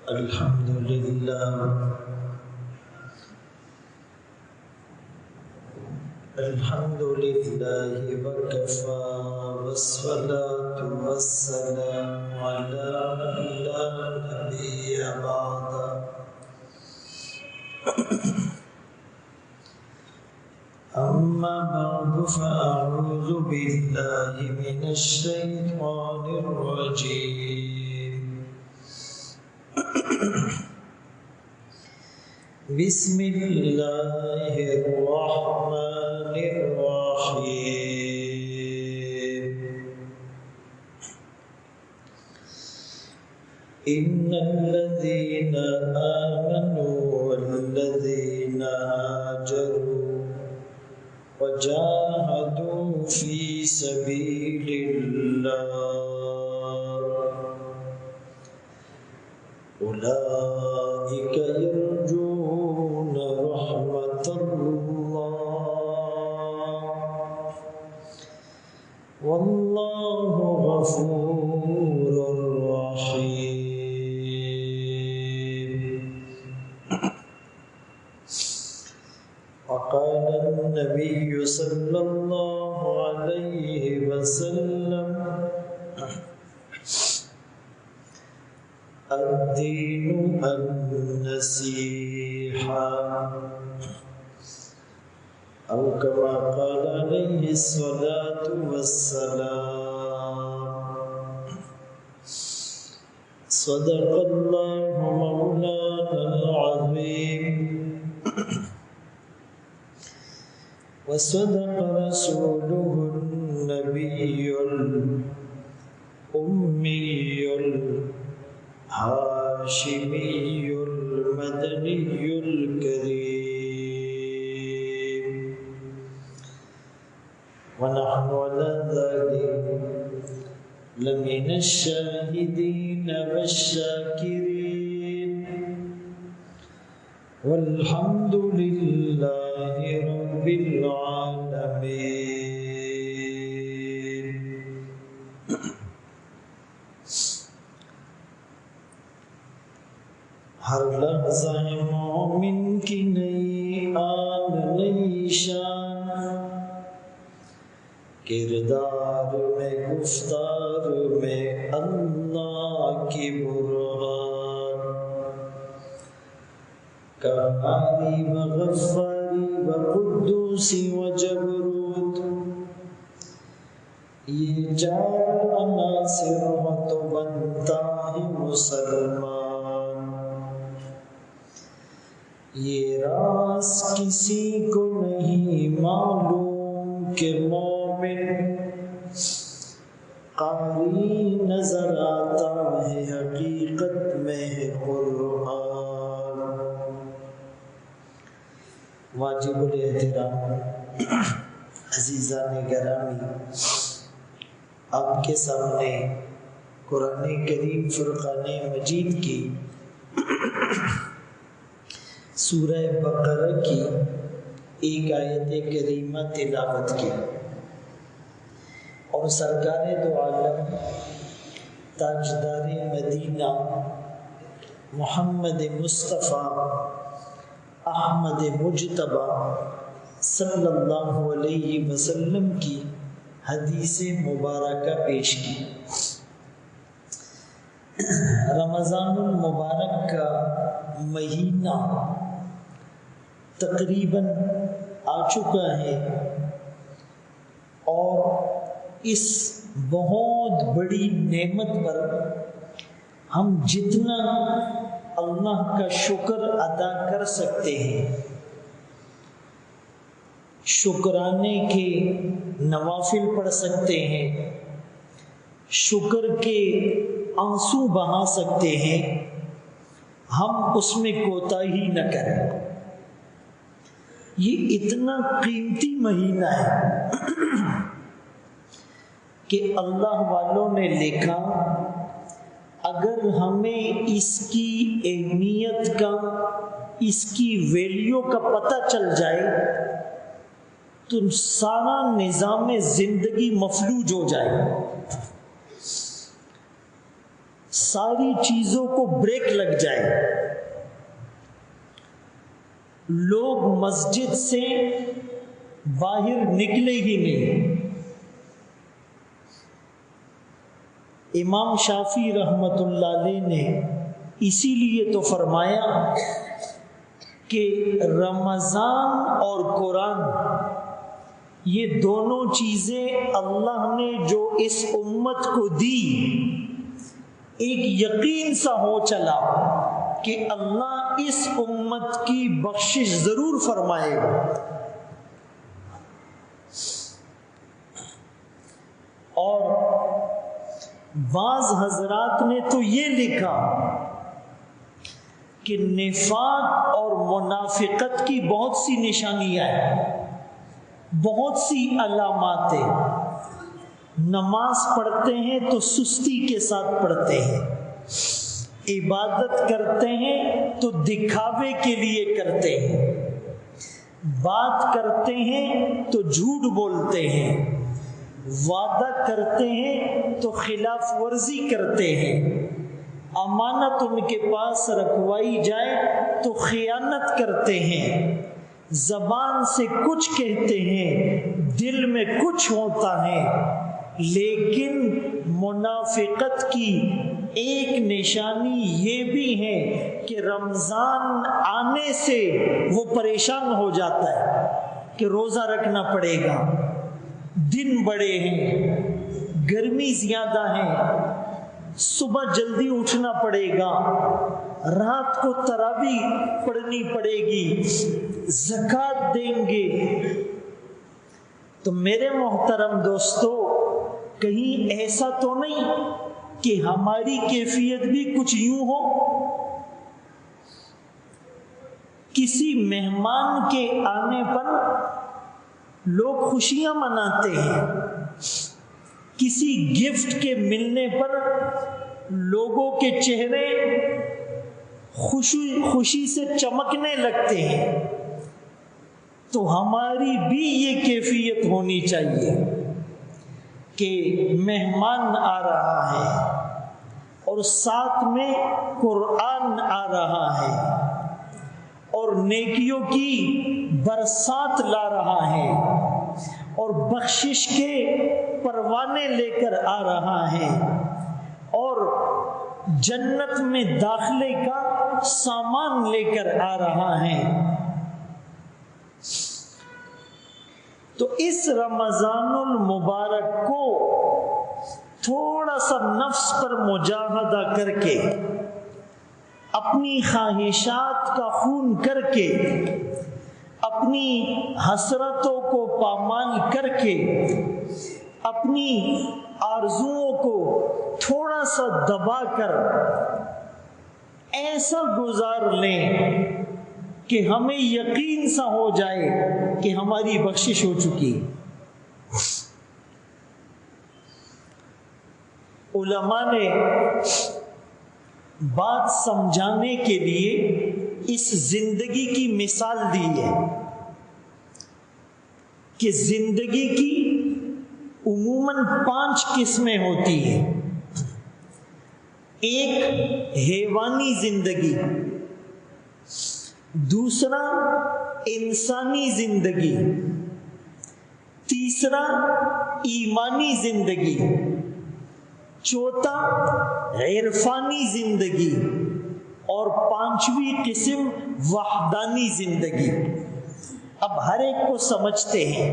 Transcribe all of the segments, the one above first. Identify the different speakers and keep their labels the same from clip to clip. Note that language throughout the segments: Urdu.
Speaker 1: الحمد لله وكفى والصلاة والسلام على من لا نبي بعده أما بعد فأعوذ بالله من الشيطان الرجيم بسم الله الرحمن الرحيم إن الذين آمنوا والذين هاجروا وجاهدوا في سبيل الله أولئك يرجون رحمة الله والله غفور رحيم. وقال النبي صلى الله عليه وسلم الدين النصيحة أو كما قال عليه الصلاة والسلام. صدق الله مولانا العظيم وصدق رسوله النبي الأمي الهاشمي المدني الكريم ونحن على ذلك لمن الشاهدين والشاكرين والحمد لله رب العالمين. ہر لحظہ مومن کی نئی آن نئی شان، کردار میں گفتار میں اللہ کی برہان، قہاری و غفاری و قدوسی و جبروت، یہ چار عناصر ہو تو بنتا ہے مسلمان. یہ راز کسی کو نہیں معلوم کہ مومن قاری نظر آتا ہے حقیقت میں ہے قرآن. واجب الاحترام عزیزان گرامی، آپ کے سامنے قرآن کریم فرقان مجید کی سورہ بقرہ کی ایک آیت کریمہ تلاوت کی، اور سرکار دو عالم تاجدار مدینہ محمد مصطفیٰ احمد مجتبی صلی اللہ علیہ وسلم کی حدیث مبارکہ پیش کی. رمضان المبارک کا مہینہ تقریباً آ چکا ہے، اور اس بہت بڑی نعمت پر ہم جتنا اللہ کا شکر ادا کر سکتے ہیں، شکرانے کے نوافل پڑھ سکتے ہیں، شکر کے آنسو بہا سکتے ہیں، ہم اس میں کوتاہی نہ کریں. یہ اتنا قیمتی مہینہ ہے کہ اللہ والوں نے لکھا اگر ہمیں اس کی اہمیت کا، اس کی ویلیو کا پتہ چل جائے تو سارا نظام زندگی مفلوج ہو جائے. ساری چیزوں کو بریک لگ جائے، لوگ مسجد سے باہر نکلے ہی نہیں۔ امام شافعی رحمت اللہ علیہ نے اسی لیے تو فرمایا کہ رمضان اور قرآن یہ دونوں چیزیں اللہ نے جو اس امت کو دی، ایک یقین سا ہو چلا کہ اللہ اس امت کی بخشش ضرور فرمائے گا۔ اور بعض حضرات نے تو یہ لکھا کہ نفاق اور منافقت کی بہت سی نشانیاں ہیں، بہت سی علامات ہیں۔ نماز پڑھتے ہیں تو سستی کے ساتھ پڑھتے ہیں، عبادت کرتے ہیں تو دکھاوے کے لیے کرتے ہیں، بات کرتے ہیں تو جھوٹ بولتے ہیں، وعدہ کرتے ہیں تو خلاف ورزی کرتے ہیں، امانت ان کے پاس رکھوائی جائے تو خیانت کرتے ہیں، زبان سے کچھ کہتے ہیں دل میں کچھ ہوتا ہے۔ لیکن منافقت کی ایک نشانی یہ بھی ہے کہ رمضان آنے سے وہ پریشان ہو جاتا ہے کہ روزہ رکھنا پڑے گا، دن بڑے ہیں، گرمی زیادہ ہے، صبح جلدی اٹھنا پڑے گا، رات کو تراویح پڑھنی پڑے گی، زکوٰۃ دیں گے۔ تو میرے محترم دوستو، کہیں ایسا تو نہیں کہ ہماری کیفیت بھی کچھ یوں ہو، کسی مہمان کے آنے پر لوگ خوشیاں مناتے ہیں، کسی گفٹ کے ملنے پر لوگوں کے چہرے خوشی سے چمکنے لگتے ہیں۔ تو ہماری بھی یہ کیفیت ہونی چاہیے کہ مہمان آ رہا ہے اور ساتھ میں قرآن آ رہا ہے اور نیکیوں کی برسات لا رہا ہے اور بخشش کے پروانے لے کر آ رہا ہے اور جنت میں داخلے کا سامان لے کر آ رہا ہے۔ تو اس رمضان المبارک کو تھوڑا سا نفس پر مجاہدہ کر کے، اپنی خواہشات کا خون کر کے، اپنی حسرتوں کو پامال کر کے، اپنی آرزوؤں کو تھوڑا سا دبا کر ایسا گزار لیں کہ ہمیں یقین سا ہو جائے کہ ہماری بخشش ہو چکی۔ علماء نے بات سمجھانے کے لیے اس زندگی کی مثال دی ہے کہ زندگی کی عموماً 5 قسمیں ہوتی ہیں۔ ایک حیوانی زندگی، دوسرا انسانی زندگی، تیسرا ایمانی زندگی، چوتھا عرفانی زندگی اور 5ویں قسم وحدانی زندگی۔ اب ہر ایک کو سمجھتے ہیں۔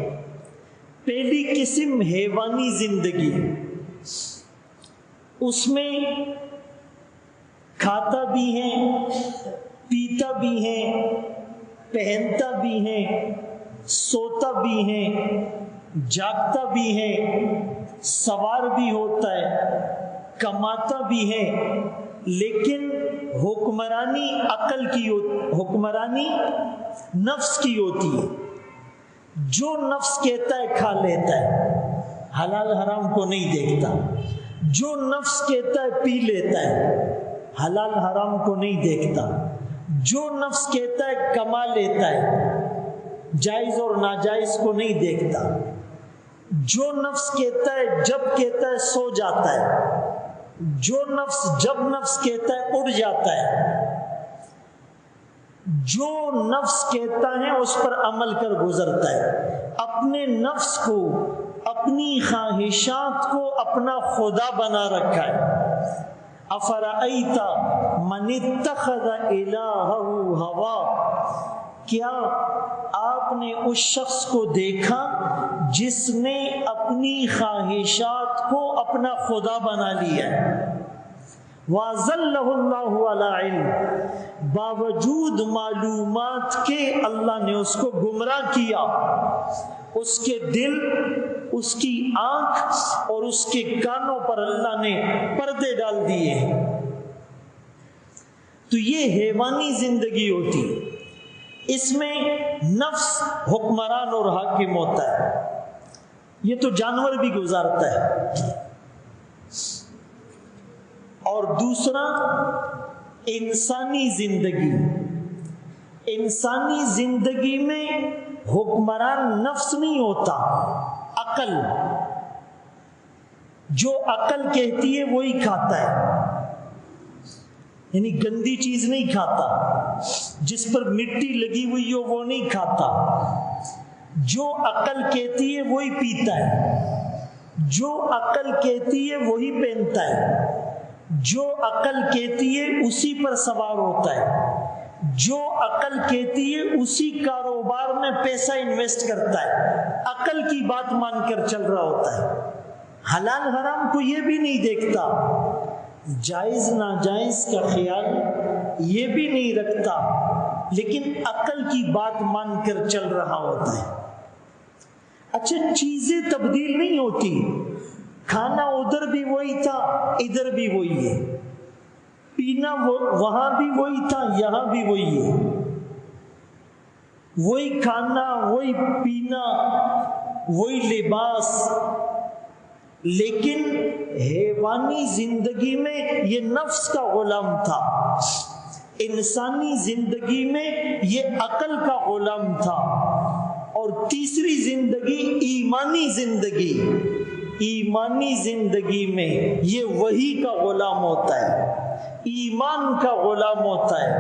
Speaker 1: پہلی قسم حیوانی زندگی، اس میں کھاتا بھی ہے، پیتا بھی ہے، پہنتا بھی ہے، سوتا بھی ہے، جاگتا بھی ہے، سوار بھی ہوتا ہے، کماتا بھی ہے، لیکن حکمرانی عقل کی حکمرانی نفس کی ہوتی ہے۔ جو نفس کہتا ہے کھا لیتا ہے، حلال حرام کو نہیں دیکھتا۔ جو نفس کہتا ہے پی لیتا ہے، حلال حرام کو نہیں دیکھتا۔ جو نفس کہتا ہے کما لیتا ہے، جائز اور ناجائز کو نہیں دیکھتا۔ جو نفس کہتا ہے جب کہتا ہے سو جاتا ہے، جو نفس جب نفس کہتا ہے اڑ جاتا ہے، جو نفس کہتا ہے اس پر عمل کر گزرتا ہے، اپنے نفس کو، اپنی خواہشات کو اپنا خدا بنا رکھا ہے۔ افرأیت من اتخذ الہہ ہوا، کیا آپ نے اس شخص کو دیکھا جس نے اپنی خواہشات کو اپنا خدا بنا لیا ہے؟ وَأَضَلَّهُ اللَّهُ عَلَىٰ عِلْمٍ، باوجود معلومات کے اللہ نے اس کو گمراہ کیا، اس کے دل، اس کی آنکھ اور اس کے کانوں پر اللہ نے پردے ڈال دیے۔ تو یہ حیوانی زندگی ہوتی، اس میں نفس حکمران اور حاکم ہوتا ہے، یہ تو جانور بھی گزارتا ہے۔ اور دوسرا انسانی زندگی، انسانی زندگی میں حکمران نفس نہیں ہوتا، عقل، جو عقل کہتی ہے وہی کھاتا ہے، یعنی گندی چیز نہیں کھاتا، جس پر مٹی لگی ہوئی ہو وہ نہیں کھاتا، جو عقل کہتی ہے وہی پیتا ہے، جو عقل کہتی ہے وہی پہنتا ہے، جو عقل کہتی ہے اسی پر سوار ہوتا ہے، جو عقل کہتی ہے اسی کاروبار میں پیسہ انویسٹ کرتا ہے، عقل کی بات مان کر چل رہا ہوتا ہے، حلال حرام کو یہ بھی نہیں دیکھتا، جائز ناجائز کا خیال یہ بھی نہیں رکھتا، لیکن عقل کی بات مان کر چل رہا ہوتا ہے۔ اچھا، چیزیں تبدیل نہیں ہوتی، کھانا ادھر بھی وہی تھا ادھر بھی وہی ہے، پینا وہاں بھی وہی تھا یہاں بھی وہی ہے، وہی کھانا وہی پینا وہی لباس، لیکن حیوانی زندگی میں یہ نفس کا غلام تھا، انسانی زندگی میں یہ عقل کا غلام تھا، اور تیسری زندگی ایمانی زندگی، ایمانی زندگی میں یہ وحی کا غلام ہوتا ہے، ایمان کا غلام ہوتا ہے،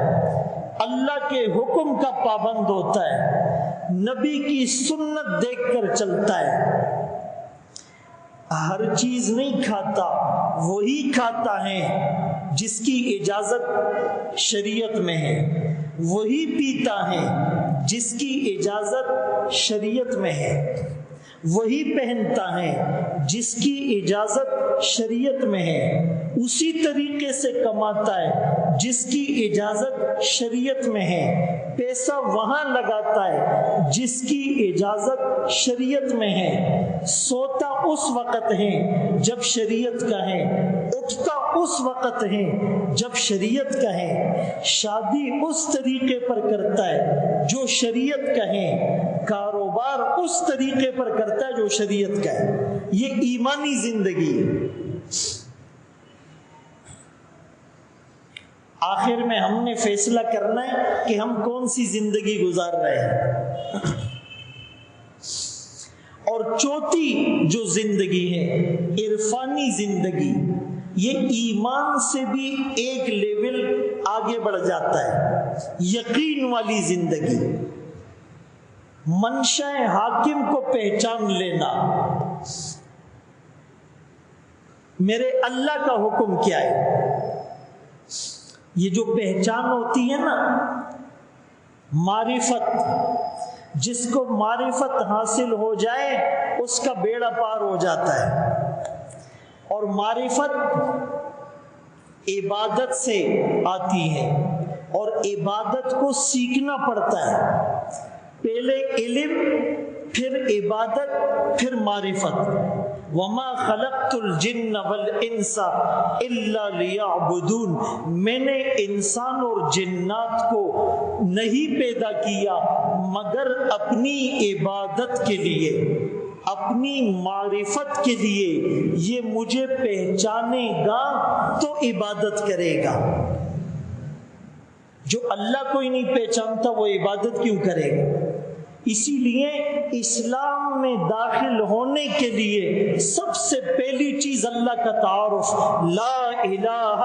Speaker 1: اللہ کے حکم کا پابند ہوتا ہے، نبی کی سنت دیکھ کر چلتا ہے، ہر چیز نہیں کھاتا، وہی کھاتا ہے جس کی اجازت شریعت میں ہے، وہی پیتا ہے جس کی اجازت شریعت میں ہے، وہی پہنتا ہے جس کی اجازت شریعت میں ہے، اسی طریقے سے کماتا ہے جس کی اجازت شریعت میں ہے، پیسہ وہاں لگاتا ہے جس کی اجازت شریعت میں ہے، سوتا اس وقت ہے جب شریعت کا ہے، اٹھتا اس وقت ہے جب شریعت کا ہے، شادی اس طریقے پر کرتا ہے جو شریعت کا ہے، کاروبار اس طریقے پر کرتا ہے جو شریعت کا ہے، یہ ایمانی زندگی ہے۔ آخر میں ہم نے فیصلہ کرنا ہے کہ ہم کون سی زندگی گزار رہے ہیں۔ اور چوتھی جو زندگی ہے عرفانی زندگی، یہ ایمان سے بھی ایک لیول آگے بڑھ جاتا ہے، یقین والی زندگی، منشا حاکم کو پہچان لینا، میرے اللہ کا حکم کیا ہے، یہ جو پہچان ہوتی ہے نا، معرفت، جس کو معرفت حاصل ہو جائے اس کا بیڑا پار ہو جاتا ہے، اور معرفت عبادت سے آتی ہے، اور عبادت کو سیکھنا پڑتا ہے، پہلے علم، پھر عبادت، پھر معرفت۔ وَمَا خَلَقْتُ الْجِنَّ وَالْإِنسَ إِلَّا لِيَعْبُدُونَ، میں نے انسان اور جنات کو نہیں پیدا کیا مگر اپنی عبادت کے لیے، اپنی معرفت کے لیے، یہ مجھے پہچانے گا تو عبادت کرے گا، جو اللہ کو ہی نہیں پہچانتا وہ عبادت کیوں کرے گا؟ اسی لیے اسلام میں داخل ہونے کے لیے سب سے پہلی چیز اللہ کا تعارف، لا الہ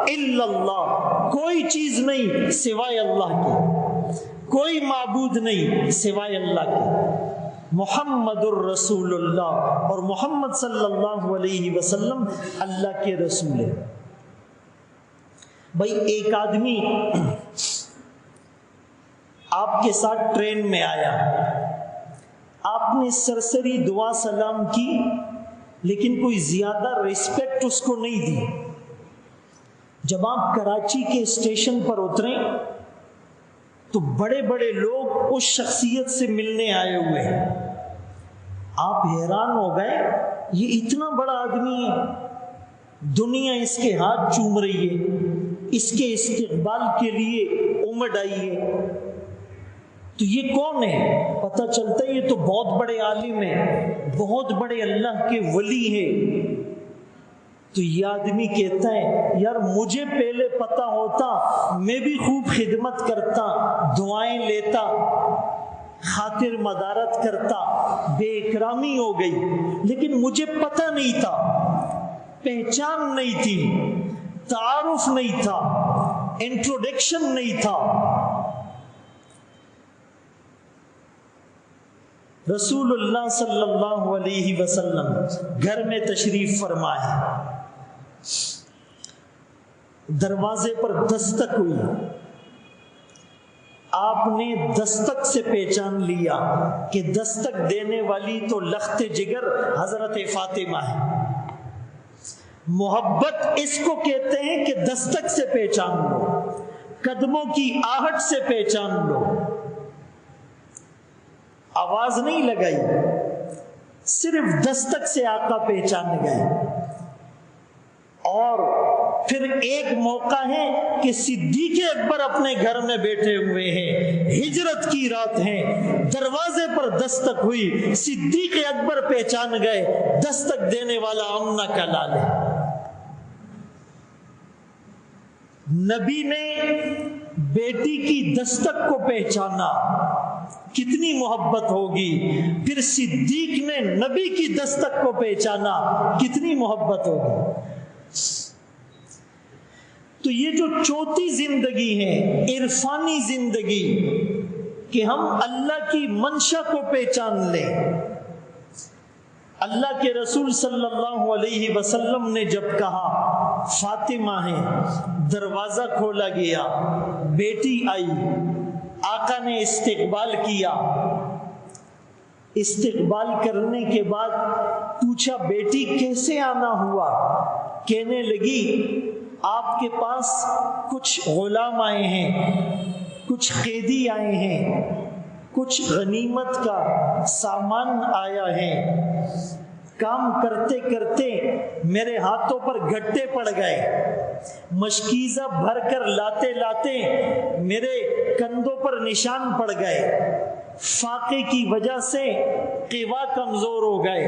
Speaker 1: الا اللہ، کوئی چیز نہیں سوائے اللہ کی، کوئی معبود نہیں سوائے اللہ کے، محمد الرسول اللہ، اور محمد صلی اللہ علیہ وسلم اللہ کے رسول ہے۔ بھائی ایک آدمی آپ کے ساتھ ٹرین میں آیا، آپ نے سرسری دعا سلام کی لیکن کوئی زیادہ ریسپیکٹ اس کو نہیں دی۔ جب آپ کراچی کے اسٹیشن پر اترے تو بڑے بڑے لوگ اس شخصیت سے ملنے آئے ہوئے ہیں، آپ حیران ہو گئے یہ اتنا بڑا آدمی ہے، دنیا اس کے ہاتھ چوم رہی ہے، اس کے استقبال کے لیے امڈ آئی ہے، تو یہ کون ہے؟ پتہ چلتا ہے یہ تو بہت بڑے عالم ہیں، بہت بڑے اللہ کے ولی ہیں۔ تو یہ آدمی کہتا ہے یار مجھے پہلے پتہ ہوتا میں بھی خوب خدمت کرتا، دعائیں لیتا، خاطر مدارت کرتا، بے اکرامی ہو گئی، لیکن مجھے پتہ نہیں تھا، پہچان نہیں تھی، تعارف نہیں تھا، انٹروڈکشن نہیں تھا۔ رسول اللہ صلی اللہ علیہ وسلم گھر میں تشریف فرمائے، دروازے پر دستک ہوئی، آپ نے دستک سے پہچان لیا کہ دستک دینے والی تو لخت جگر حضرت فاطمہ ہے۔ محبت اس کو کہتے ہیں کہ دستک سے پہچان لو، قدموں کی آہٹ سے پہچان لو، آواز نہیں لگائی، صرف دستک سے آقا پہچان گئے۔ اور پھر ایک موقع ہے کہ صدیق اکبر اپنے گھر میں بیٹھے ہوئے ہیں، ہجرت کی رات ہے، دروازے پر دستک ہوئی، صدیق اکبر پہچان گئے دستک دینے والا آمنہ کا لال ہے۔ نبی نے بیٹی کی دستک کو پہچانا، کتنی محبت ہوگی۔ پھر صدیق نے نبی کی دستک کو پہچانا، کتنی محبت ہوگی۔ تو یہ جو چوتھی زندگی ہے، عرفانی زندگی، کہ ہم اللہ کی منشا کو پہچان لیں۔ اللہ کے رسول صلی اللہ علیہ وسلم نے جب کہا فاطمہ ہے، دروازہ کھولا گیا، بیٹی آئی، آقا نے استقبال کیا، استقبال کرنے کے بعد پوچھا بیٹی کیسے آنا ہوا؟ کہنے لگی آپ کے پاس کچھ غلام آئے ہیں، کچھ قیدی آئے ہیں، کچھ غنیمت کا سامان آیا ہے، کام کرتے کرتے میرے ہاتھوں پر گھٹے پڑ گئے، مشکیزہ بھر کر لاتے لاتے میرے کندھوں پر نشان پڑ گئے، فاقے کی وجہ سے قوا کمزور ہو گئے،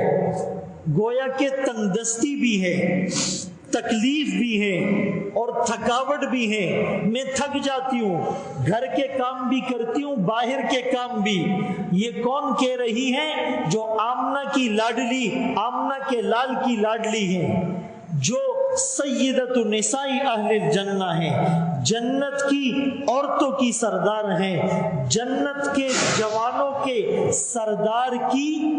Speaker 1: گویا کہ تنگدستی بھی ہے، تکلیف بھی ہے اور تھکاوٹ بھی ہے، میں تھک جاتی ہوں، گھر کے کام بھی کرتی ہوں، باہر کے کام بھی۔ یہ کون کہہ رہی ہے؟ جو آمنہ کی لاڈلی، آمنہ کے لال کی لاڈلی ہے، جو سیدۃ نساء اہل الجنہ ہے، جنت کی عورتوں کی سردار ہیں، جنت کے جوانوں کے سردار کی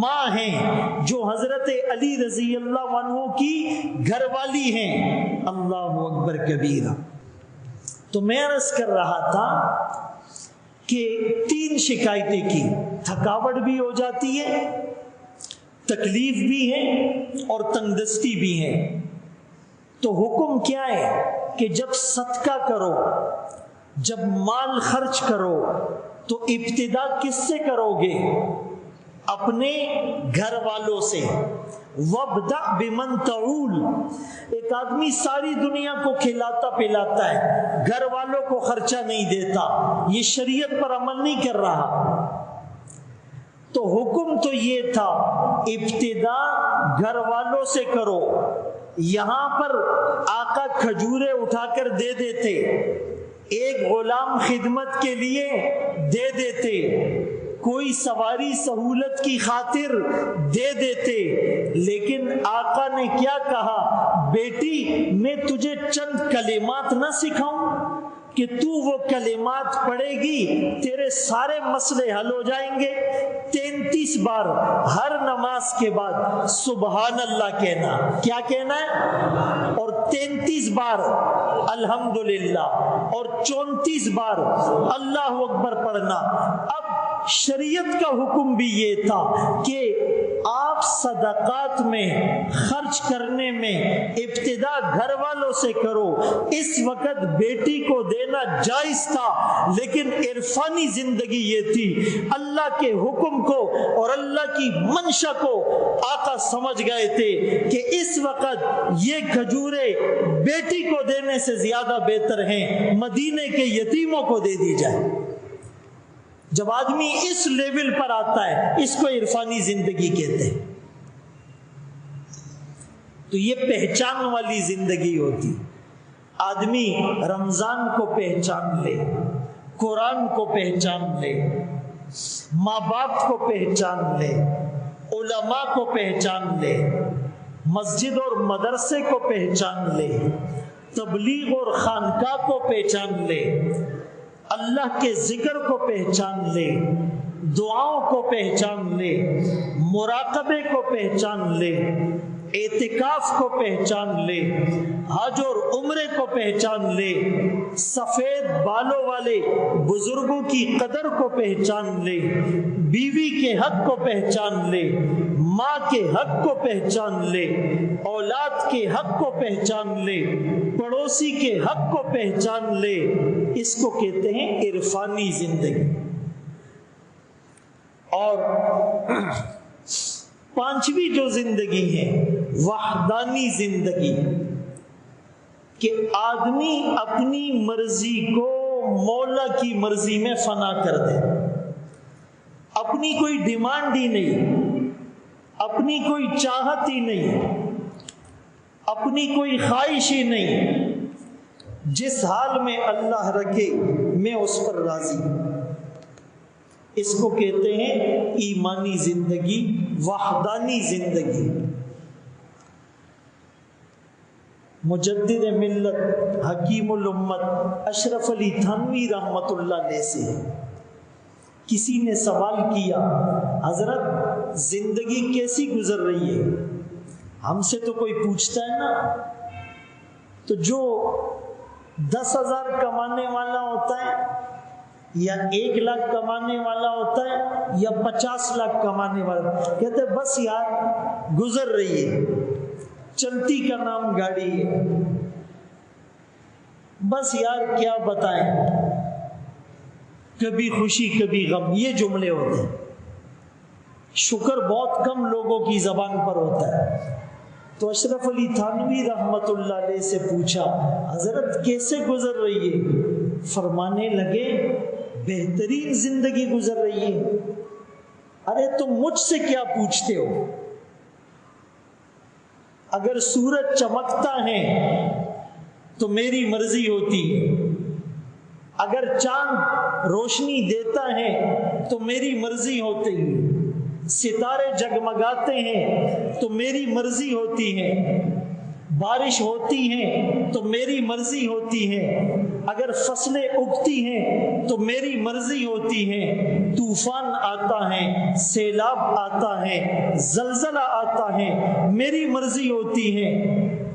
Speaker 1: ماں ہیں، جو حضرت علی رضی اللہ عنہ کی گھر والی ہیں۔ اللہ اکبر کبیرہ۔ تو میں عرض کر رہا تھا کہ 3 شکایتیں کی، تھکاوٹ بھی ہو جاتی ہے، تکلیف بھی ہے اور تنگدستی بھی ہے۔ تو حکم کیا ہے کہ جب صدقہ کرو، جب مال خرچ کرو تو ابتدا کس سے کرو گے؟ اپنے گھر والوں سے۔ وَابْدَأْ بِمَنْ تَعُولُ۔ ایک آدمی ساری دنیا کو کھلاتا پلاتا ہے، گھر والوں کو خرچہ نہیں دیتا، یہ شریعت پر عمل نہیں کر رہا۔ تو حکم تو یہ تھا ابتدا گھر والوں سے کرو۔ یہاں پر آقا کھجورے اٹھا کر دے دیتے، ایک غلام خدمت کے لیے دے دیتے، کوئی سواری سہولت کی خاطر دے دیتے، لیکن آقا نے کیا کہا، بیٹی میں تجھے چند کلمات نہ سکھاؤں کہ تو وہ کلمات پڑھے گی تیرے سارے مسئلے حل ہو جائیں گے۔ 33 بار ہر نماز کے بعد سبحان اللہ کہنا، کیا کہنا ہے، اور 33 بار الحمدللہ، اور 34 بار اللہ اکبر پڑھنا۔ اب شریعت کا حکم بھی یہ تھا کہ آپ صدقات میں خرچ کرنے میں ابتدا گھر والوں سے کرو۔ اس وقت بیٹی کو دینا جائز تھا، لیکن عرفانی زندگی یہ تھی، اللہ کے حکم کو اور اللہ کی منشا کو آقا سمجھ گئے تھے کہ اس وقت یہ کھجورے بیٹی کو دینے سے زیادہ بہتر ہیں مدینے کے یتیموں کو دے دی جائے۔ جب آدمی اس لیول پر آتا ہے، اس کو عرفانی زندگی کہتے ہیں۔ تو یہ پہچان والی زندگی ہوتی، آدمی رمضان کو پہچان لے، قرآن کو پہچان لے، ماں باپ کو پہچان لے، علماء کو پہچان لے، مسجد اور مدرسے کو پہچان لے، تبلیغ اور خانقاہ کو پہچان لے، اللہ کے ذکر کو پہچان لے، دعاؤں کو پہچان لے، مراقبے کو پہچان لے، اعتکاف کو پہچان لے، حج اور عمرے کو پہچان لے، سفید بالوں والے بزرگوں کی قدر کو پہچان لے، بیوی کے حق کو پہچان لے، ماں کے حق کو پہچان لے، اولاد کے حق کو پہچان لے، پڑوسی کے حق کو پہچان لے، اس کو کہتے ہیں عرفانی زندگی۔ اور پانچویں جو زندگی ہے وحدانی زندگی، کہ آدمی اپنی مرضی کو مولا کی مرضی میں فنا کر دے، اپنی کوئی ڈیمانڈ ہی نہیں، اپنی کوئی چاہت ہی نہیں، اپنی کوئی خواہش ہی نہیں، جس حال میں اللہ رکھے میں اس پر راضی ہوں۔ اس کو کہتے ہیں ایمانی زندگی، وحدانی زندگی۔ مجدد ملت حکیم الامت اشرف علی تھانوی رحمت اللہ علیہ سے کسی نے سوال کیا، حضرت زندگی کیسی گزر رہی ہے؟ ہم سے تو کوئی پوچھتا ہے نا، تو جو 10,000 کمانے والا ہوتا ہے یا 1 لاکھ کمانے والا ہوتا ہے یا 50 لاکھ کمانے والا، کہتے ہیں بس یار گزر رہی ہے، چلتی کا نام گاڑی ہے، بس یار کیا بتائیں، کبھی خوشی کبھی غم، یہ جملے ہوتے ہیں۔ شکر بہت کم لوگوں کی زبان پر ہوتا ہے۔ تو اشرف علی تھانوی رحمت اللہ علیہ سے پوچھا، حضرت کیسے گزر رہی ہے؟ فرمانے لگے بہترین زندگی گزر رہی ہے۔ ارے تم مجھ سے کیا پوچھتے ہو؟ اگر سورج چمکتا ہے تو میری مرضی ہوتی ہے، اگر چاند روشنی دیتا ہے تو میری مرضی ہوتی ہے، ستارے جگمگاتے ہیں تو میری مرضی ہوتی ہے، بارش ہوتی ہے تو میری مرضی ہوتی ہے، اگر فصلیں اگتی ہیں تو میری مرضی ہوتی ہے، طوفان آتا ہے، سیلاب آتا ہے، زلزلہ آتا ہے، میری مرضی ہوتی ہے۔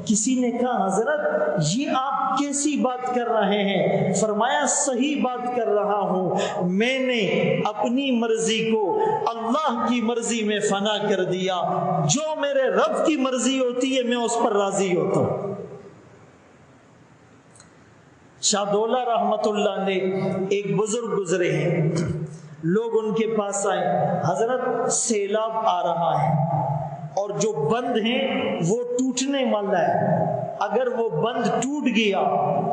Speaker 1: کسی نے کہا حضرت یہ آپ کیسی بات کر رہے ہیں؟ فرمایا صحیح بات کر رہا ہوں، میں نے اپنی مرضی کو اللہ کی مرضی میں فنا کر دیا، جو میرے رب کی مرضی ہوتی ہے میں اس پر راضی ہوتا ہوں۔ شاہ دولہ رحمت اللہ علیہ ایک بزرگ گزرے ہیں، لوگ ان کے پاس آئے، حضرت سیلاب آ رہا ہے اور جو بند ہیں وہ ٹوٹنے والا ہے، اگر وہ بند ٹوٹ گیا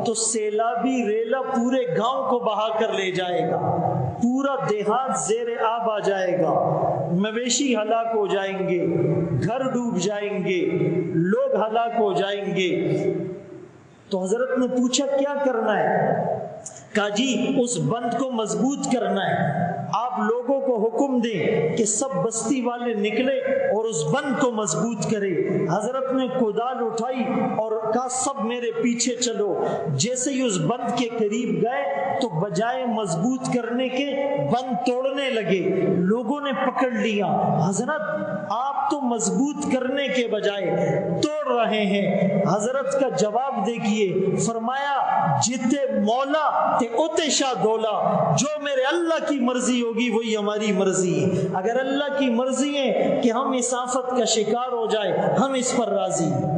Speaker 1: تو سیلابی ریلا پورے گاؤں کو بہا کر لے جائے گا، پورا دیہات زیر آب آ جائے گا، مویشی ہلاک ہو جائیں گے، گھر ڈوب جائیں گے، لوگ ہلاک ہو جائیں گے۔ تو حضرت نے پوچھا کیا کرنا ہے؟ کہا جی اس بند کو مضبوط کرنا ہے، آپ لوگوں کو حکم دیں کہ سب بستی والے نکلے اور اس بند کو مضبوط کرے۔ حضرت نے کدال اٹھائی اور کہا سب میرے پیچھے چلو۔ جیسے ہی اس بند کے قریب گئے تو بجائے مضبوط کرنے کے بند توڑنے لگے۔ لوگوں نے پکڑ لیا، حضرت آپ تو مضبوط کرنے کے بجائے توڑ رہے ہیں۔ حضرت کا جواب دیکھیے، فرمایا جتے مولا تے اوتے شاہ دولا، جو میرے اللہ کی مرضی ہوگی وہی ہماری مرضی ہے۔ اگر اللہ کی مرضی ہے کہ ہم اس آفت کا شکار ہو جائے، ہم اس پر راضی ہیں۔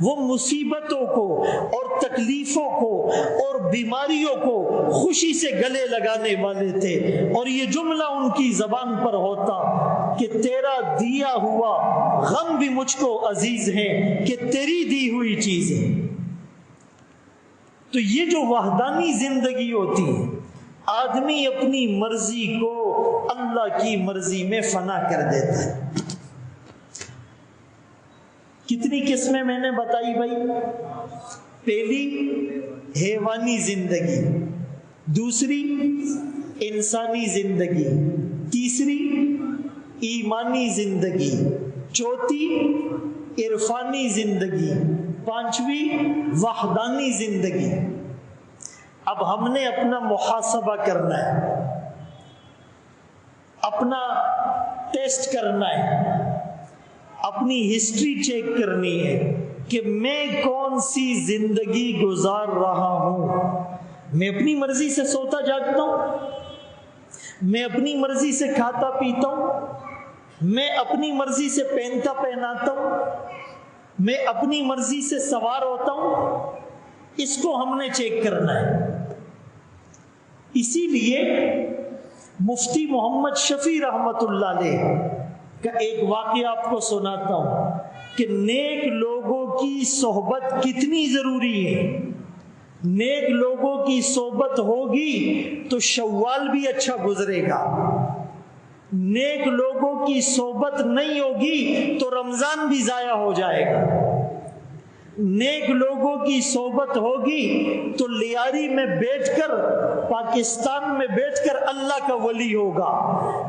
Speaker 1: وہ مصیبتوں کو اور تکلیفوں کو اور بیماریوں کو خوشی سے گلے لگانے والے تھے، اور یہ جملہ ان کی زبان پر ہوتا کہ تیرا دیا ہوا غم بھی مجھ کو عزیز ہے کہ تیری دی ہوئی چیز ہے۔ تو یہ جو وحدانی زندگی ہوتی ہے، آدمی اپنی مرضی کو اللہ کی مرضی میں فنا کر دیتا ہے۔ کتنی قسمیں میں نے بتائی بھائی؟ پہلی حیوانی زندگی، دوسری انسانی زندگی، تیسری ایمانی زندگی، چوتھی عرفانی زندگی، پانچویں وحدانی زندگی۔ اب ہم نے اپنا محاسبہ کرنا ہے، اپنا ٹیسٹ کرنا ہے، اپنی ہسٹری چیک کرنی ہے کہ میں کون سی زندگی گزار رہا ہوں۔ میں اپنی مرضی سے سوتا جاگتا ہوں، میں اپنی مرضی سے کھاتا پیتا ہوں، میں اپنی مرضی سے پہنتا پہناتا ہوں، میں اپنی مرضی سے سوار ہوتا ہوں۔ اس کو ہم نے چیک کرنا ہے۔ اسی لیے مفتی محمد شفیع رحمت اللہ علیہ کا ایک واقعہ آپ کو سناتا ہوں کہ نیک لوگوں کی صحبت کتنی ضروری ہے۔ نیک لوگوں کی صحبت ہوگی تو شوال بھی اچھا گزرے گا، نیک لوگوں کی صحبت نہیں ہوگی تو رمضان بھی ضائع ہو جائے گا، نیک لوگوں کی صحبت ہوگی تو لیاری میں بیٹھ کر، پاکستان میں بیٹھ کر اللہ کا ولی ہوگا،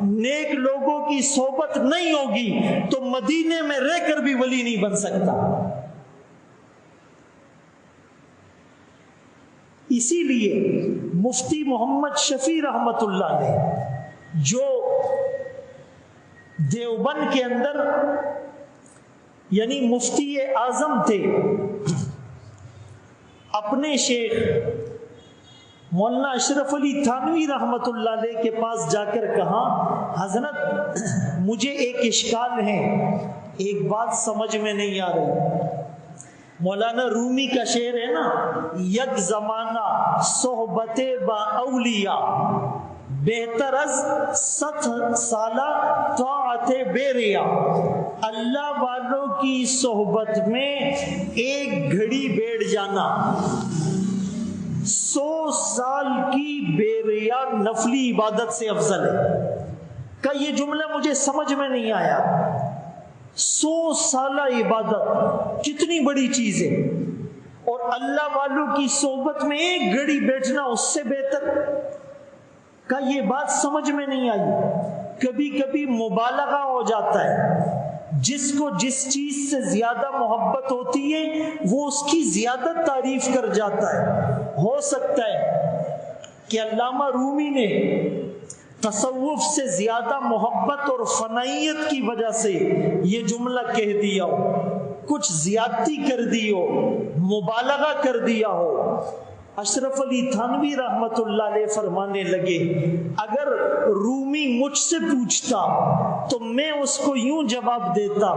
Speaker 1: نیک لوگوں کی صحبت نہیں ہوگی تو مدینے میں رہ کر بھی ولی نہیں بن سکتا۔ اسی لیے مفتی محمد شفیع رحمت اللہ علیہ جو دیوبند کے اندر یعنی مفتی اعظم تھے، اپنے شیخ مولانا اشرف علی تھانوی رحمت اللہ علیہ کے پاس جا کر کہا حضرت مجھے ایک اشکال ہے، ایک بات سمجھ میں نہیں آ رہی۔ مولانا رومی کا شعر ہے نا، یک زمانہ صحبت با اولیاء بہتر از 100 سالہ طاعت بے ریا۔ اللہ والوں کی صحبت میں ایک گھڑی بیٹھ جانا 100 سال کی بے ریا نفلی عبادت سے افضل ہے۔ کہ یہ جملہ مجھے سمجھ میں نہیں آیا، 100 سالہ عبادت کتنی بڑی چیز ہے، اور اللہ والوں کی صحبت میں ایک گھڑی بیٹھنا اس سے بہتر۔ کہ یہ بات سمجھ میں نہیں آئی۔ کبھی کبھی مبالغہ ہو جاتا ہے، جس کو جس چیز سے زیادہ محبت ہوتی ہے وہ اس کی زیادہ تعریف کر جاتا ہے۔ ہو سکتا ہے کہ علامہ رومی نے تصوف سے زیادہ محبت اور فنائیت کی وجہ سے یہ جملہ کہہ دیا ہو، کچھ زیادتی کر دی ہو، مبالغہ کر دیا ہو۔ اشرف علی تھانوی رحمت اللہ علیہ فرمانے لگے اگر رومی مجھ سے پوچھتا تو میں اس کو یوں جواب دیتا،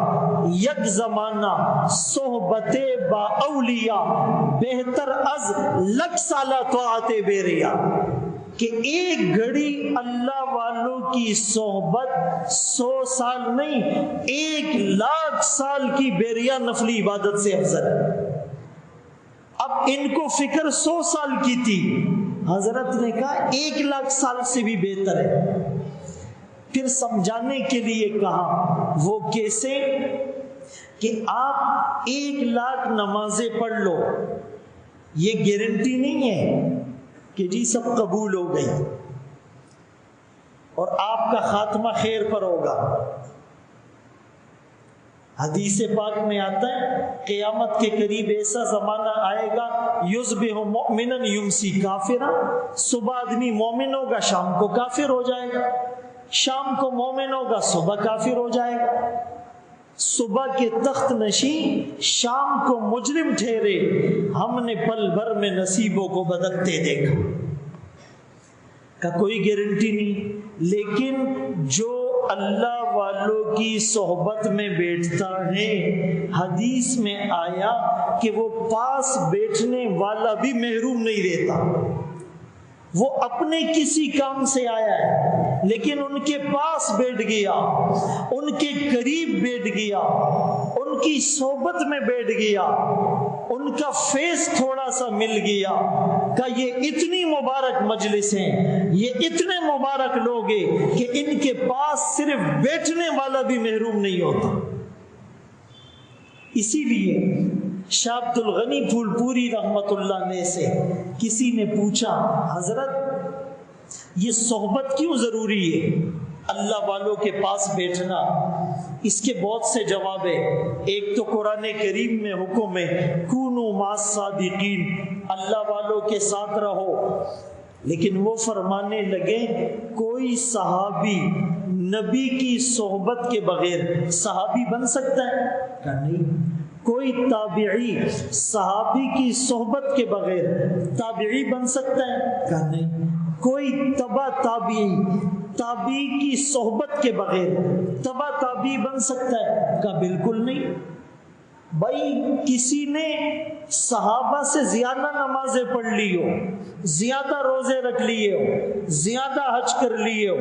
Speaker 1: یک زمانہ صحبت با اولیاء بہتر از 100 سالہ طاعت بے ریا، کہ ایک گھڑی اللہ والوں کی صحبت 100 سال نہیں 1,00,000 سال کی بے ریا نفلی عبادت سے افضل ہے۔ اب ان کو فکر 100 سال کی تھی، حضرت نے کہا 1,00,000 سال سے بھی بہتر ہے۔ پھر سمجھانے کے لیے کہا وہ کیسے کہ آپ 1,00,000 نمازیں پڑھ لو، یہ گارنٹی نہیں ہے کہ جی سب قبول ہو گئی اور آپ کا خاتمہ خیر پر ہوگا۔ حدیث پاک میں آتا ہے قیامت کے قریب ایسا زمانہ آئے گا یصبح مؤمنا یمسی کافرا، صبح آدمی مومن ہوگا شام کو کافر ہو جائے گا، شام کو مومن ہوگا صبح کافر ہو جائے گا، صبح کے تخت نشین شام کو مجرم ٹھہرے، ہم نے پل بھر میں نصیبوں کو بدلتے دیکھا۔ کا کوئی گارنٹی نہیں، لیکن جو اللہ والوں کی صحبت میں بیٹھتا ہے، حدیث میں آیا کہ وہ پاس بیٹھنے والا بھی محروم نہیں رہتا۔ وہ اپنے کسی کام سے آیا ہے لیکن ان کے پاس بیٹھ گیا، ان کے قریب بیٹھ گیا، ان کی صحبت میں بیٹھ گیا، ان کا فیس تھوڑا سا مل گیا کہ یہ اتنی مبارک مجلس ہیں، یہ اتنے مبارک لوگ ہیں کہ ان کے پاس صرف بیٹھنے والا بھی محروم نہیں ہوتا۔ اسی لیے شاہ عبد الغنی پھول پوری رحمت اللہ علیہ سے کسی نے پوچھا حضرت یہ صحبت کیوں ضروری ہے اللہ والوں کے پاس بیٹھنا؟ اس کے بہت سے جواب ہیں۔ ایک تو قرآن کریم میں حکم ہے کونوا مع الصادقین، اللہ والوں کے ساتھ رہو، لیکن وہ فرمانے لگے کوئی صحابی نبی کی صحبت کے بغیر صحابی بن سکتا ہے؟ کہا نہیں۔ کوئی تابعی صحابی کی صحبت کے بغیر تابعی بن سکتا ہے؟ کہا نہیں۔ کوئی تبع تابعی کی صحبت کے بغیر تبع تابعی بن سکتا ہے؟ کہا بالکل نہیں۔ بھائی کسی نے صحابہ سے زیادہ نمازیں پڑھ لی ہو، زیادہ روزے رکھ لیے ہو، زیادہ حج کر لیے ہو،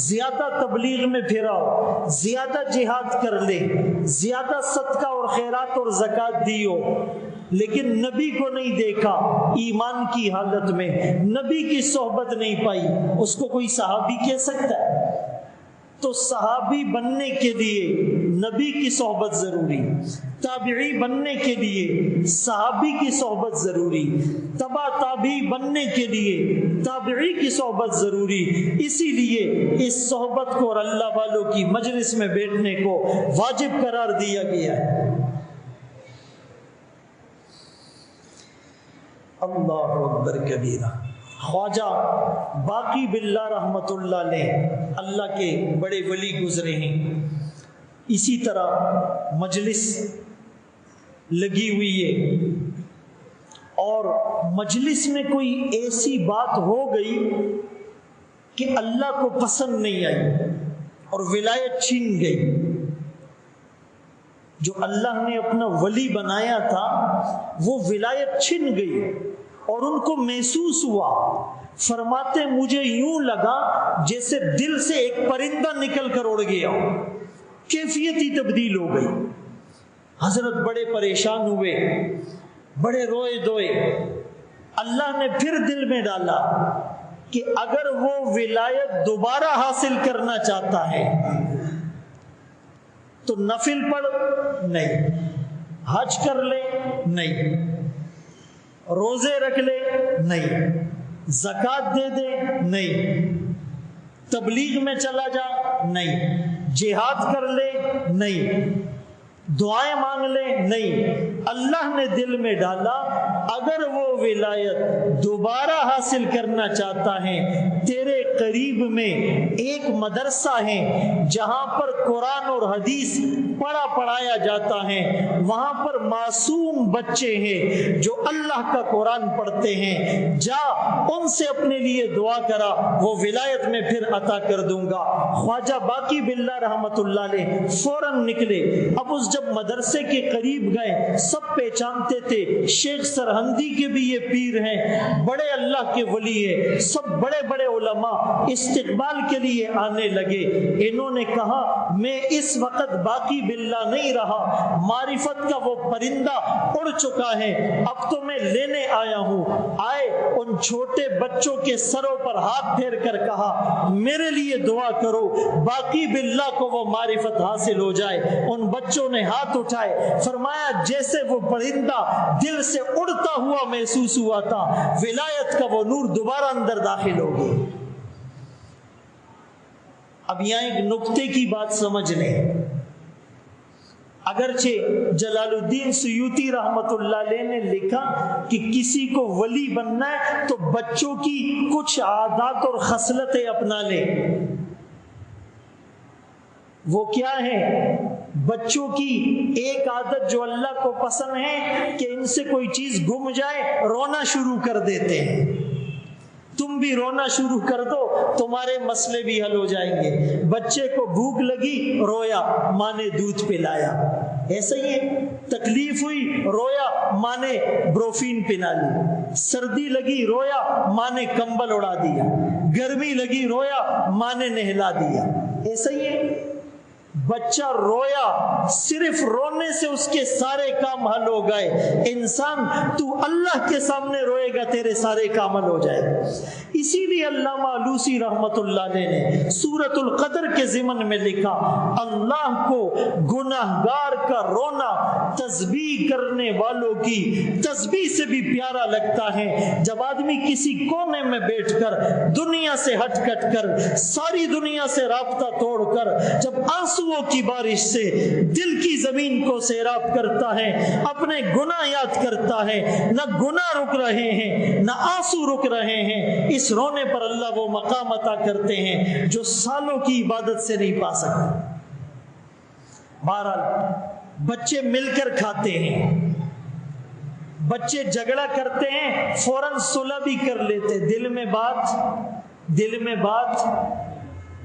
Speaker 1: زیادہ تبلیغ میں پھرا ہو، زیادہ جہاد کر لے، زیادہ صدقہ اور خیرات اور زکوٰۃ دی ہو، لیکن نبی کو نہیں دیکھا ایمان کی حالت میں، نبی کی صحبت نہیں پائی، اس کو کوئی صحابی کہہ سکتا ہے؟ تو صحابی بننے کے لیے نبی کی صحبت ضروری، تابعی بننے کے لیے صحابی کی صحبت ضروری، تبع تابعی بننے کے لیے تابعی کی صحبت ضروری۔ اسی لیے اس صحبت کو اور اللہ والوں کی مجلس میں بیٹھنے کو واجب قرار دیا گیا ہے۔ اللہ اکبر کبیرہ۔ خواجہ باقی باللہ رحمت اللہ علیہ اللہ کے بڑے ولی گزرے ہیں، اسی طرح مجلس لگی ہوئی ہے اور مجلس میں کوئی ایسی بات ہو گئی کہ اللہ کو پسند نہیں آئی اور ولایت چھین گئی، جو اللہ نے اپنا ولی بنایا تھا وہ ولایت چھن گئی اور ان کو محسوس ہوا، فرماتے مجھے یوں لگا جیسے دل سے ایک پرندہ نکل کر اڑ گیا، کیفیت ہی تبدیل ہو گئی۔ حضرت بڑے پریشان ہوئے، بڑے روئے دوئے، اللہ نے پھر دل میں ڈالا کہ اگر وہ ولایت دوبارہ حاصل کرنا چاہتا ہے تو نفل پڑھ نہیں، حج کر لے نہیں، روزے رکھ لے نہیں، زکوٰۃ دے دے نہیں، تبلیغ میں چلا جا نہیں، جہاد کر لے نہیں، دعائیں مانگ لے نہیں۔ اللہ نے دل میں ڈالا اگر وہ ولایت دوبارہ حاصل کرنا چاہتا ہے، تیرے قریب میں ایک مدرسہ ہے جہاں پر قرآن اور حدیث پڑھایا جاتا ہے، وہاں پر معصوم بچے ہیں جو اللہ کا قرآن پڑھتے ہیں، جا ان سے اپنے لیے دعا کرا، وہ ولایت میں پھر عطا کر دوں گا۔ خواجہ باقی باللہ رحمت اللہ علیہ فوراً نکلے۔ اب اس جب مدرسے کے قریب گئے، سب پہچانتے تھے شیخ سرہندی کے بھی یہ پیر ہیں، بڑے اللہ کے ولی ہیں، سب بڑے بڑے علماء استقبال کے لیے آنے لگے۔ انہوں نے کہا میں اس وقت باقی باللہ نہیں رہا، معرفت کا وہ پرندہ اڑ چکا ہے، اب تو میں لینے آیا ہوں۔ آئے ان چھوٹے بچوں کے سروں پر ہاتھ پھیر کر کہا میرے لیے دعا کرو باقی باللہ کو وہ معرفت حاصل ہو جائے۔ ان بچوں نے ہاتھ اٹھائے، فرمایا جیسے وہ پرندہ دل سے اڑتا ہوا محسوس ہوا تھا، ولایت کا وہ نور دوبارہ اندر داخل ہو گئی۔ اب یہاں ایک نکتے کی بات سمجھ لیں، اگرچہ جلال الدین سیوطی رحمت اللہ علیہ نے لکھا کہ کسی کو ولی بننا ہے تو بچوں کی کچھ عادات اور خصلتیں اپنا لے۔ وہ کیا ہے؟ بچوں کی ایک عادت جو اللہ کو پسند ہے کہ ان سے کوئی چیز گم جائے رونا شروع کر دیتے ہیں۔ تم بھی رونا شروع کر دو، تمہارے مسئلے بھی حل ہو جائیں گے۔ بچے کو بھوک لگی، رویا، ماں نے دودھ پلایا، ایسا ہی ہے۔ تکلیف ہوئی، رویا، ماں نے بروفین پلا لی۔ سردی لگی، رویا، ماں نے کمبل اڑا دیا۔ گرمی لگی، رویا، ماں نے نہلا دیا، ایسا ہی ہے۔ بچہ رویا، صرف رونے سے اس کے سارے کام حل ہو گئے۔ انسان تو اللہ کے سامنے روئے گا، تیرے سارے کام حل ہو جائے گا۔ اسی لیے علامہ علوسی رحمت اللہ علیہ نے سورۃ القدر کے ضمن میں لکھا اللہ کو گناہگار کا رونا تسبیح کرنے والوں کی تسبیح سے بھی پیارا لگتا ہے۔ جب آدمی کسی کونے میں بیٹھ کر دنیا سے ہٹ کٹ کر ساری دنیا سے رابطہ توڑ کر جب آنسوؤں کی بارش سے دل کی زمین کو سیراب کرتا ہے، اپنے گناہ یاد کرتا ہے، نہ گناہ رک رہے ہیں نہ آنسو رک رہے ہیں، اس رونے پر اللہ وہ مقام عطا کرتے ہیں جو سالوں کی عبادت سے نہیں پا سکتے۔ بہرحال بچے مل کر کھاتے ہیں، بچے جھگڑا کرتے ہیں، فوراً صلح بھی کر لیتے، دل میں بات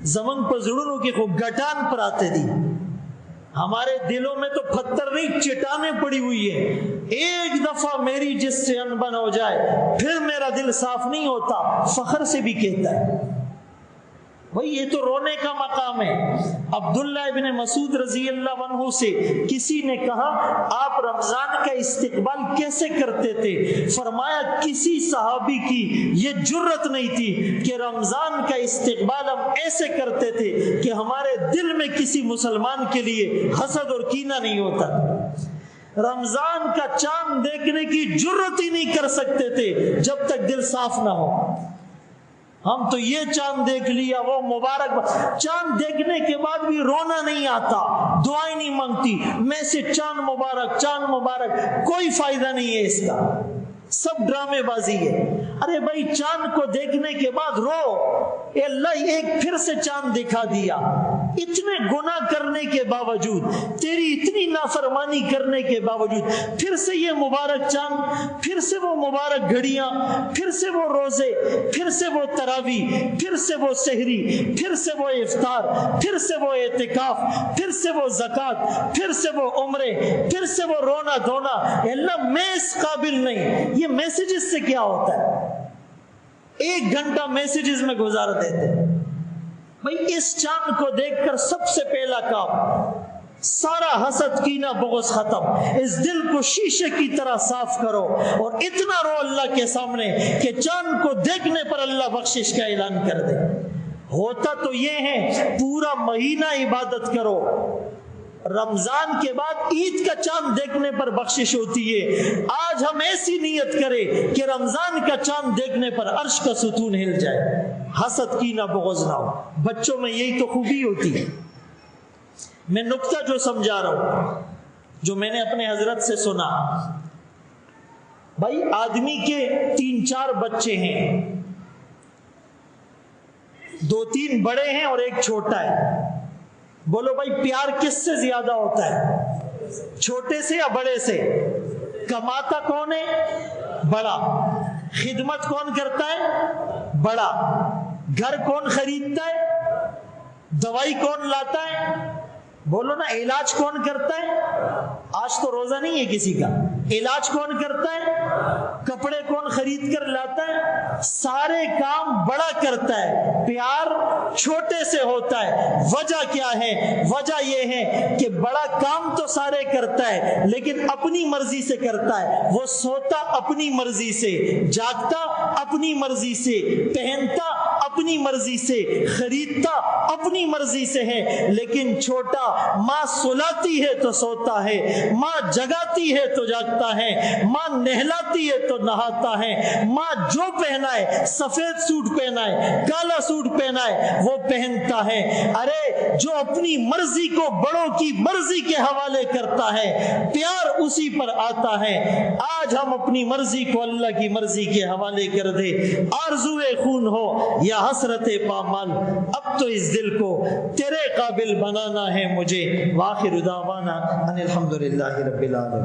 Speaker 1: زمن پر ضروروں کی خوب گٹان پر آتے دی۔ ہمارے دلوں میں تو پتھر نہیں چٹانیں پڑی ہوئی ہے۔ ایک دفعہ میری جس سے انبن ہو جائے پھر میرا دل صاف نہیں ہوتا، فخر سے بھی کہتا ہے۔ بھئی یہ تو رونے کا مقام ہے۔ عبداللہ ابن مسعود رضی اللہ عنہ سے کسی نے کہا آپ رمضان کا استقبال کیسے کرتے تھے؟ فرمایا کسی صحابی کی یہ جرت نہیں تھی کہ رمضان کا استقبال ہم ایسے کرتے تھے کہ ہمارے دل میں کسی مسلمان کے لیے حسد اور کینہ نہیں ہوتا۔ رمضان کا چاند دیکھنے کی جرت ہی نہیں کر سکتے تھے جب تک دل صاف نہ ہو۔ ہم تو یہ چاند دیکھ لیا، وہ مبارک چاند دیکھنے کے بعد بھی رونا نہیں آتا، دعائیں نہیں مانگتی، میں سے چاند مبارک، کوئی فائدہ نہیں ہے اس کا، سب ڈرامے بازی ہے۔ ارے بھائی چاند کو دیکھنے کے بعد رو، اے اللہ ایک پھر سے چاند دکھا دیا، اتنے گناہ کرنے کے باوجود، تیری اتنی نافرمانی کرنے کے باوجود پھر سے یہ مبارک چاند، پھر سے وہ مبارک گھڑیاں، پھر سے وہ روزے، پھر سے وہ تراویح، پھر سے وہ سحری، پھر سے وہ افطار، پھر سے وہ اعتکاف، پھر سے وہ زکوٰۃ، پھر سے وہ عمرے، پھر سے وہ رونا دھونا۔ اے اللہ میں اس قابل نہیں۔ یہ میسیجز سے کیا ہوتا ہے؟ 1 گھنٹہ میسیجز میں گزار دیتے۔ بھئی اس چاند کو دیکھ کر سب سے پہلا کام، سارا حسد کینہ بغض ختم، اس دل کو شیشے کی طرح صاف کرو اور اتنا رو اللہ کے سامنے کہ چاند کو دیکھنے پر اللہ بخشش کا اعلان کر دے۔ ہوتا تو یہ ہے پورا مہینہ عبادت کرو، رمضان کے بعد عید کا چاند دیکھنے پر بخشش ہوتی ہے۔ آج ہم ایسی نیت کریں کہ رمضان کا چاند دیکھنے پر عرش کا ستون ہل جائے، حسد کینہ بغض نہ ہو۔ بچوں میں یہی تو خوبی ہوتی ہے۔ میں نکتہ جو سمجھا رہا ہوں، جو میں نے اپنے حضرت سے سنا، بھائی آدمی کے 3-4 بچے ہیں، 2-3 بڑے ہیں اور ایک چھوٹا ہے۔ بولو بھائی پیار کس سے زیادہ ہوتا ہے؟ چھوٹے سے یا بڑے سے؟ کماتا کون ہے؟ بڑا۔ خدمت کون کرتا ہے؟ بڑا۔ گھر کون خریدتا ہے؟ دوائی کون لاتا ہے؟ بولو نا، علاج کون کرتا ہے؟ آج تو روزہ نہیں ہے کسی کا، علاج کون کرتا ہے؟ کپڑے کون خرید کر لاتا ہے؟ سارے کام بڑا کرتا ہے۔ پیار چھوٹے سے ہوتا ہے۔ وجہ کیا ہے؟ وجہ یہ ہے کہ بڑا کام تو سارے کرتا ہے لیکن اپنی مرضی سے کرتا ہے۔ وہ سوتا اپنی مرضی سے، جاگتا اپنی مرضی سے، پہنتا اپنی مرضی سے، خریدتا اپنی مرضی سے ہے۔ لیکن چھوٹا ماں سلاتی ہے تو سوتا ہے، ماں جگاتی ہے تو جاگتا ہے، ماں نہلاتی ہے تو نہاتا ہے، ماں جو پہنا ہے، سفید سوٹ پہنا ہے، کالا سوٹ پہنا ہے، وہ پہنتا ہے۔ ارے جو اپنی مرضی کو بڑوں کی مرضی کے حوالے کرتا ہے، پیار اسی پر آتا ہے۔ آج ہم اپنی مرضی کو اللہ کی مرضی کے حوالے کر دے، آرزوئے خون ہو یا حسرت پامال، اب تو اس دل کو تیرے قابل بنانا ہے مجھے۔ وآخر دعوانا ان الحمدللہ رب العالمین۔